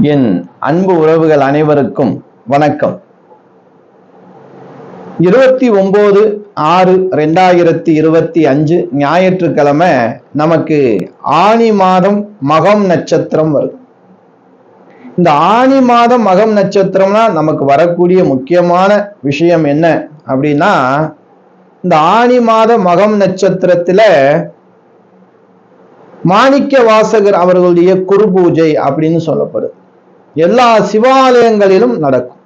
என் அன்பு உறவுகள் அனைவருக்கும் வணக்கம். 29/6/2025 ஞாயிற்றுக்கிழமை நமக்கு ஆனி மாதம் மகம் நட்சத்திரம் வரும். இந்த ஆனி மாதம் மகம் நட்சத்திரம்னா நமக்கு வரக்கூடிய முக்கியமான விஷயம் என்ன அப்படின்னா, இந்த ஆனி மாத மகம் நட்சத்திரத்துல மாணிக்க வாசகர் அவர்களுடைய குரு பூஜை அப்படின்னு சொல்லப்படுது. எல்லா சிவாலயங்களிலும் நடக்கும்.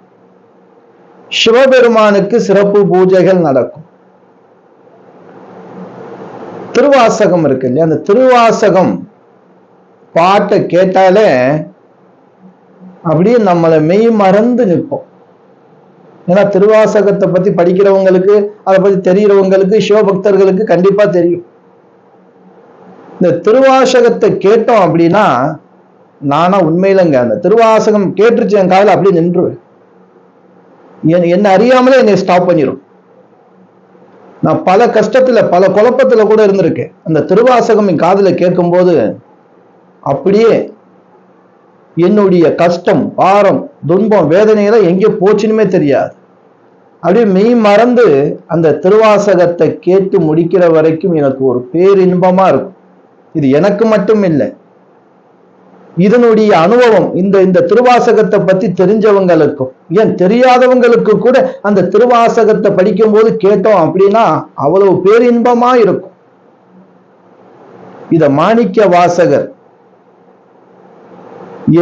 சிவபெருமானுக்கு சிறப்பு பூஜைகள் நடக்கும். திருவாசகம் இருக்கு இல்லையா, அந்த திருவாசகம் பாட்டை கேட்டாலே அப்படியே நம்மளை மெய் மறந்து நிற்போம். ஏன்னா திருவாசகத்தை பத்தி படிக்கிறவங்களுக்கு, அதை பத்தி தெரிகிறவங்களுக்கு, சிவபக்தர்களுக்கு கண்டிப்பா தெரியும். இந்த திருவாசகத்தை கேட்டோம் அப்படின்னா, நானா உண்மையிலங்க அந்த திருவாசகம் கேட்டுருச்சு என் காதில் அப்படியே நின்றுவேன். என்ன அறியாமலே என்னை ஸ்டாப் பண்ணிடும். நான் பல கஷ்டத்துல பல குழப்பத்துல கூட இருந்திருக்கேன். அந்த திருவாசகம் என் காதுல கேட்கும் போது அப்படியே என்னுடைய கஷ்டம், பாரம், துன்பம், வேதனையெல்லாம் எங்கே போச்சுன்னுமே தெரியாது. அப்படியே மெய் மறந்து அந்த திருவாசகத்தை கேட்டு முடிக்கிற வரைக்கும் எனக்கு ஒரு பேரின்பமா இருக்கும். இது எனக்கு மட்டும் இல்லை, இதனுடைய அனுபவம் இந்த திருவாசகத்தை பத்தி தெரிஞ்சவங்களுக்கும், ஏன் தெரியாதவங்களுக்கு கூட அந்த திருவாசகத்தை படிக்கும் போது கேட்டோம் அப்படின்னா அவ்வளவு பேரின்பமா இருக்கும். இத மாணிக்க வாசகர்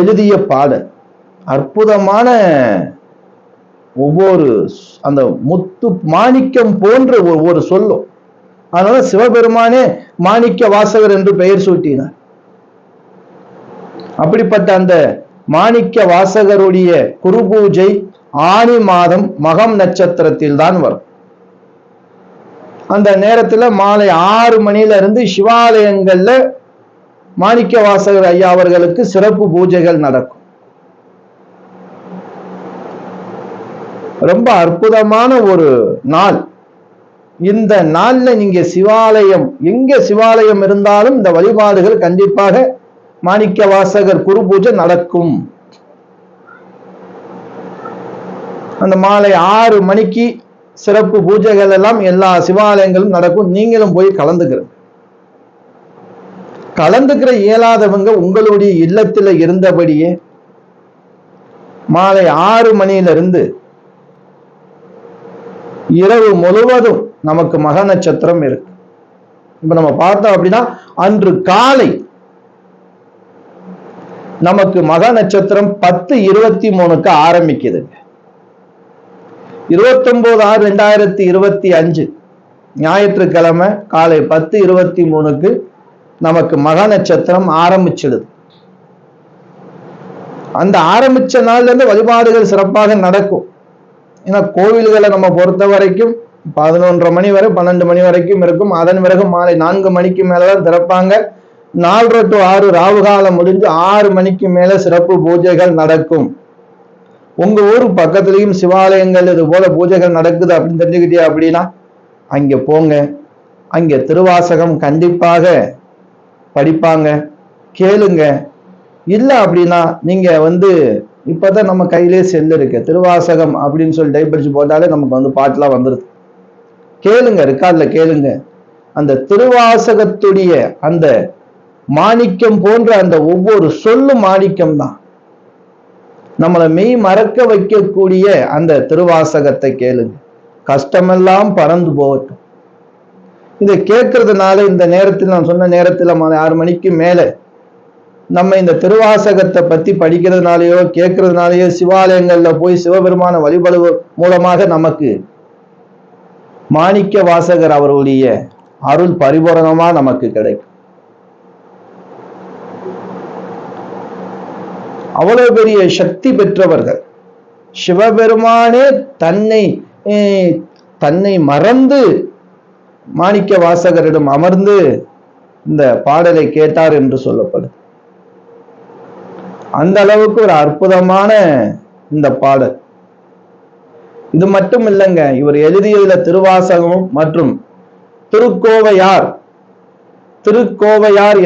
எழுதிய பாடல் அற்புதமான, ஒவ்வொரு அந்த முத்து மாணிக்கம் போன்ற ஒவ்வொரு சொல்லும். அதனால சிவபெருமானே மாணிக்க வாசகர் என்று பெயர் சூட்டினார். அப்படிப்பட்ட அந்த மாணிக்க வாசகருடைய குரு பூஜை ஆனி மாதம் மகம் நட்சத்திரத்தில் தான் வரும். அந்த நேரத்துல மாலை 6 மணில இருந்து சிவாலயங்கள்ல மாணிக்க வாசகர் ஐயா அவர்களுக்கு சிறப்பு பூஜைகள் நடக்கும். ரொம்ப அற்புதமான ஒரு நாள். இந்த நாள்ல நீங்க சிவாலயம், எங்க சிவாலயம் இருந்தாலும் இந்த வழிபாடுகள் கண்டிப்பாக மாணிக்க வாசகர் குரு பூஜை நடக்கும். அந்த மாலை 6 மணிக்கு சிறப்பு பூஜைகள் எல்லாம் எல்லா சிவாலயங்களும் நடக்கும். நீங்களும் போய் கலந்துக்கிற இயலாதவங்க உங்களுடைய இல்லத்துல இருந்தபடியே மாலை 6 மணியிலிருந்து இரவு முழுவதும் நமக்கு மக நட்சத்திரம் இருக்கு. இப்ப நம்ம பார்த்தோம் அப்படின்னா, அன்று காலை நமக்கு மக நட்சத்திரம் 10:23 ஆரம்பிக்குது. 29/6/2025 ஞாயிற்றுக்கிழமை காலை 10:23 நமக்கு மக நட்சத்திரம் ஆரம்பிச்சிடுது. அந்த ஆரம்பிச்ச நாள்ல இருந்து வழிபாடுகள் சிறப்பாக நடக்கும். ஏன்னா கோவில்களை நம்ம பொறுத்த வரைக்கும் 11:30 மணி வரை 12 மணி வரைக்கும் இருக்கும். அதன் பிறகு மாலை 4 மணிக்கு மேலதான் திறப்பாங்க. 4:30 to 6 ராவுகாலம் முடிஞ்சு 6 மணிக்கு மேல சிறப்பு பூஜைகள் நடக்கும். உங்க ஊர் பக்கத்துலயும் சிவாலயங்கள் இது போல பூஜைகள் நடக்குது அப்படின்னு தெரிஞ்சுக்கிட்டே அப்படின்னா அங்க போங்க. அங்க திருவாசகம் கண்டிப்பாக படிப்பாங்க, கேளுங்க. இல்லை அப்படின்னா நீங்க இப்பதான் நம்ம கையிலே செல்லு இருக்கு, திருவாசகம் அப்படின்னு சொல்லி டைப் அடிச்சு போட்டாலே நமக்கு பாட்டுலாம் வந்துருது. கேளுங்க, ரெக்கார்ட்ல கேளுங்க. அந்த திருவாசகத்துடைய அந்த மாணிக்கம் போன்ற அந்த ஒவ்வொரு சொல்லும் மாணிக்கம் தான். நம்மளை மெய் மறக்க வைக்கக்கூடிய அந்த திருவாசகத்தை கேளுங்க. கஷ்டமெல்லாம் பறந்து போகட்டும். இதை கேட்கறதுனால இந்த நேரத்தில், நான் சொன்ன நேரத்தில் மாலை 6 மணிக்கு மேல நம்ம இந்த திருவாசகத்தை பத்தி படிக்கிறதுனாலயோ கேட்கறதுனாலயோ சிவாலயங்கள்ல போய் சிவபெருமான வழிபடு மூலமாக நமக்கு மாணிக்க வாசகர் அவர்களுடைய அருள் பரிபூரணமா நமக்கு கிடைக்கும். அவ்வளவு பெரிய சக்தி பெற்றவர்கள். சிவபெருமானே தன்னை மறந்து மாணிக்க வாசகரிடம் அமர்ந்து இந்த பாடலை கேட்டார் என்று சொல்லப்படும். அந்த அளவுக்கு ஒரு அற்புதமான இந்த பாடல். இது மட்டும் இல்லைங்க, இவர் எழுதியதுல திருவாசகமும் மற்றும் திருக்கோவையார்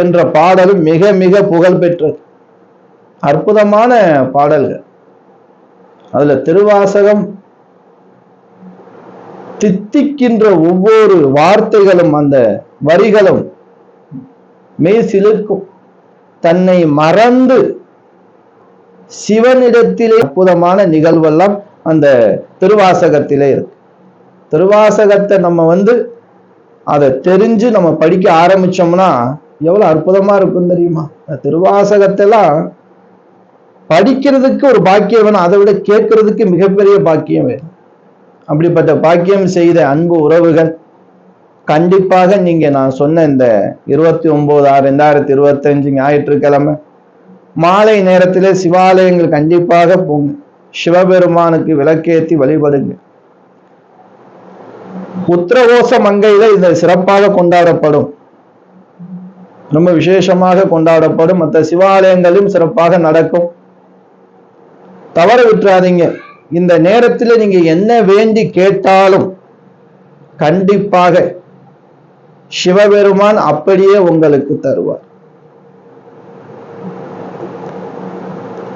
என்ற பாடலும் மிக மிக புகழ் பெற்றது. அற்புதமான பாடல்கள். அதுல திருவாசகம் தித்திக்கின்ற ஒவ்வொரு வார்த்தைகளும் அந்த வரிகளும் மெய் சிலிர்க்கும். தன்னை மறந்து சிவனிடத்திலே அற்புதமான நிகழ்வெல்லாம் அந்த திருவாசகத்திலே இருக்கு. திருவாசகத்தை நம்ம அதை தெரிஞ்சு நம்ம படிக்க ஆரம்பிச்சோம்னா எவ்வளவு அற்புதமா இருக்கும் தெரியுமா? திருவாசகத்தெல்லாம் படிக்கிறதுக்கு ஒரு பாக்கியம் வேணும், அதை விட கேட்கறதுக்கு மிகப்பெரிய பாக்கியம் வேணும். அப்படிப்பட்ட பாக்கியம் செய்த அன்பு உறவுகள், கண்டிப்பாக நீங்க நான் சொன்ன இந்த 29/6/2025 ஞாயிற்றுக்கிழமை மாலை நேரத்திலே சிவாலயங்கள் கண்டிப்பாக போங்க. சிவபெருமானுக்கு விளக்கேற்றி வழிபடுங்க. உத்திரகோச மங்கையில இந்த சிறப்பாக கொண்டாடப்படும், ரொம்ப விசேஷமாக கொண்டாடப்படும். மற்ற சிவாலயங்களும் சிறப்பாக நடக்கும். தவற விட்டுறாதீங்க. இந்த நேரத்தில் நீங்க என்ன வேண்டி கேட்டாலும் கண்டிப்பாக சிவபெருமான் அப்படியே உங்களுக்கு தருவார்.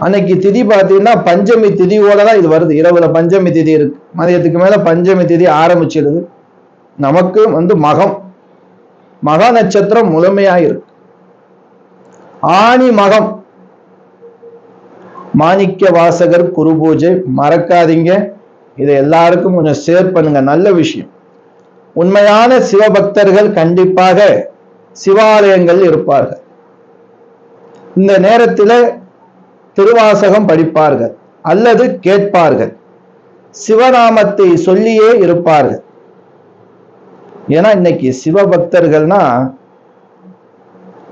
அன்னைக்கு திதி பார்த்தீங்கன்னா பஞ்சமி திதியோட தான் இது வருது. இரவுல பஞ்சமி திதி இருக்கு, மதியத்துக்கு மேல பஞ்சமி திதி ஆரம்பிச்சிடுது. நமக்கு மக நட்சத்திரம் முழுமையாயிருக்கு. ஆனி மகம், மாணிக்க வாசகர் குரு பூஜை மறக்காதீங்க. இதை எல்லாருக்கும் கொஞ்சம் ஷேர் பண்ணுங்க, நல்ல விஷயம். உண்மையான சிவபக்தர்கள் கண்டிப்பாக சிவாலயங்கள் இருப்பார்கள். இந்த நேரத்தில் திருவாசகம் படிப்பார்கள் அல்லது கேட்பார்கள், சிவநாமத்தை சொல்லியே இருப்பார்கள். ஏன்னா இன்னைக்கு சிவபக்தர்கள்னா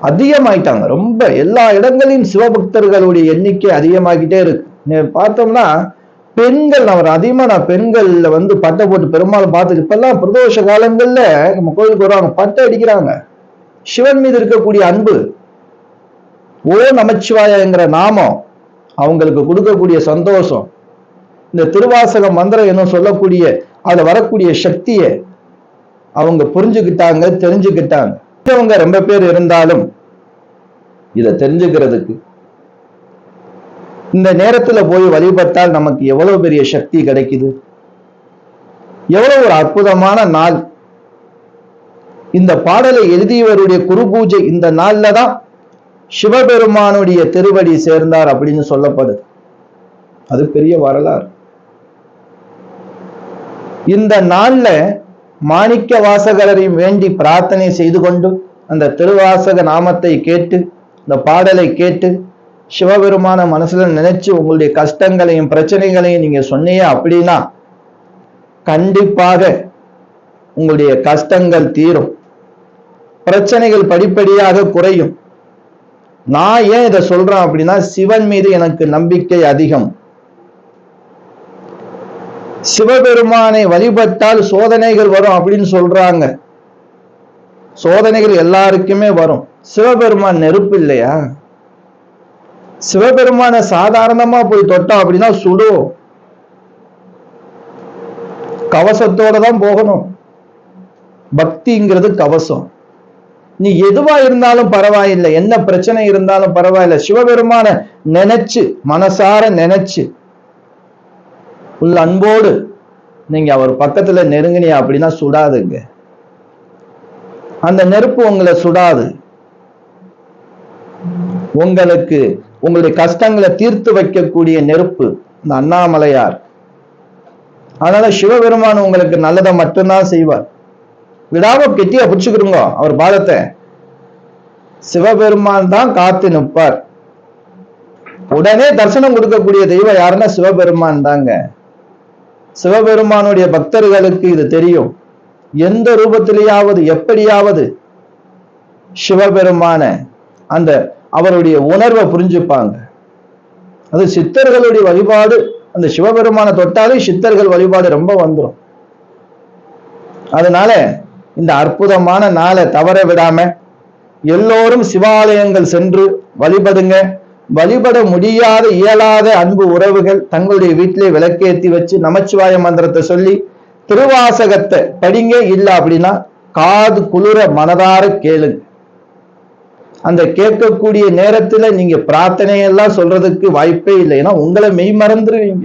அதிகமாயிட்டாங்க. ரொம்ப எல்லா இடங்களிலும் சிவபக்தர்களுடைய எண்ணிக்கை அதிகமாகிட்டே இருக்கு. பார்த்தோம்னா பெண்கள், நான் பெண்கள்ல பட்டை போட்டு பெருமாள் பார்த்து, இப்பெல்லாம் பிரதோஷ காலங்கள்ல நம்ம கோயிலுக்கு வருவாங்க, பட்டை அடிக்கிறாங்க. சிவன் மீது இருக்கக்கூடிய அன்பு, ஓ நமச்சிவாயங்கிற நாமம் அவங்களுக்கு கொடுக்கக்கூடிய சந்தோஷம், இந்த திருவாசக மந்திரம் என்ன சொல்லக்கூடிய அதுல வரக்கூடிய சக்தியை அவங்க புரிஞ்சுக்கிட்டாங்க, தெரிஞ்சுக்கிட்டாங்க. ரொம்ப பேர் இருந்தாலும் இதை தெரிஞ்சுக்கிறதுக்கு இந்த நேரத்துல போய் வழிபட்டால் நமக்கு எவ்வளவு பெரிய சக்தி கிடைக்குது, எவ்வளவு ஒரு அற்புதமான நாள். இந்த பாடலை எழுதியவருடைய குரு பூஜை இந்த நாள்ல தான் சிவபெருமானுடைய திருவடி சேர்ந்தார் அப்படின்னு சொல்லப்படுது. அது பெரிய வரலாறு. இந்த நாள்ல மாணிக்க வாசகரையும் வேண்டி பிரார்த்தனை செய்து கொண்டு அந்த திருவாசக நாமத்தை கேட்டு, இந்த பாடலை கேட்டு சிவபெருமான மனசுல நினைச்சு உங்களுடைய கஷ்டங்களையும் பிரச்சனைகளையும் நீங்க சொன்னீங்க அப்படின்னா கண்டிப்பாக உங்களுடைய கஷ்டங்கள் தீரும், பிரச்சனைகள் படிப்படியாக குறையும். நான் ஏன் இதை சொல்றேன் அப்படின்னா, சிவன் மீது எனக்கு நம்பிக்கை அதிகம். சிவபெருமானை வழிபட்டால் சோதனைகள் வரும் அப்படின்னு சொல்றாங்க. சோதனைகள் எல்லாருக்குமே வரும். சிவபெருமான் நெருப்பு இல்லையா? சிவபெருமான சாதாரணமா போய் தொட்டோம் அப்படின்னா சுடும். கவசத்தோட தான் போகணும். பக்திங்கிறது கவசம். நீ எதுவா இருந்தாலும் பரவாயில்லை, என்ன பிரச்சனை இருந்தாலும் பரவாயில்லை, சிவபெருமான நினைச்சு மனசார நினைச்சு உள்ள அன்போடு நீங்க அவர் பக்கத்துல நெருங்கினியா அப்படின்னா சுடாதுங்க. அந்த நெருப்பு உங்களை சுடாது. உங்களுக்கு உங்களுடைய கஷ்டங்களை தீர்த்து வைக்கக்கூடிய நெருப்பு இந்த அண்ணாமலையார். அதனால சிவபெருமான் உங்களுக்கு நல்லதை மட்டும்தான் செய்வார். விடாம கெட்டியா பிடிச்சுக்கிடுங்க அவர் பாதத்தை. சிவபெருமான் தான் காத்து நிற்பார். உடனே தரிசனம் கொடுக்கக்கூடிய தெய்வம் யாருன்னா சிவபெருமான் தாங்க. சிவபெருமானுடைய பக்தர்களுக்கு இது தெரியும். எந்த ரூபத்திலேயாவது எப்படியாவது சிவபெருமான அந்த அவருடைய உணர்வை புரிஞ்சுப்பாங்க. அது சித்தர்களுடைய வழிபாடு. அந்த சிவபெருமான தொட்டாலே சித்தர்கள் வழிபாடு ரொம்ப வந்துடும். அதனால இந்த அற்புதமான நாளை தவற விடாம எல்லோரும் சிவாலயங்கள் சென்று வழிபடுங்க. வழிபட முடியாத இயலாத அன்பு உறவுகள் தங்களுடைய வீட்டிலே விளக்கேற்றி வச்சு நமச்சிவாய மந்திரத்தை சொல்லி திருவாசகத்தை படிங்க. இல்லை அப்படின்னா காது குளிர மனதார கேளுங்க. அந்த கேட்கக்கூடிய நேரத்துல நீங்க பிரார்த்தனையெல்லாம் சொல்றதுக்கு வாய்ப்பே இல்லை. ஏன்னா உங்களை மெய் மறந்துருவீங்க.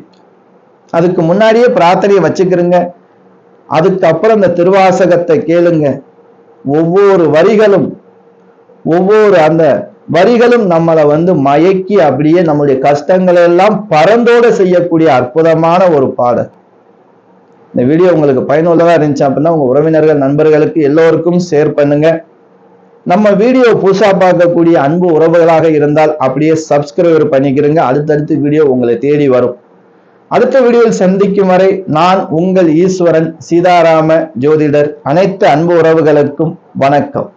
அதுக்கு முன்னாடியே பிரார்த்தனையை வச்சுக்கிறீங்க. அதுக்கப்புறம் அந்த திருவாசகத்தை கேளுங்க. ஒவ்வொரு வரிகளும் நம்மளை மயக்கி அப்படியே நம்முடைய கஷ்டங்களை எல்லாம் பறந்தோட செய்யக்கூடிய அற்புதமான ஒரு பாடல். இந்த வீடியோ உங்களுக்கு பயனுள்ளதா இருந்துச்சு அப்படின்னா உங்க உறவினர்கள், நண்பர்களுக்கு எல்லோருக்கும் ஷேர் பண்ணுங்க. நம்ம வீடியோ புதுசா பார்க்கக்கூடிய அன்பு உறவுகளாக இருந்தால் அப்படியே சப்ஸ்கிரைபர் பண்ணிக்கிறங்க. அடுத்தடுத்து வீடியோ உங்களை தேடி வரும். அடுத்த வீடியோவில் சந்திக்கும் வரை நான் உங்கள் ஈஸ்வரன் சீதாராம ஜோதிடர். அனைத்து அன்பு உறவுகளுக்கும் வணக்கம்.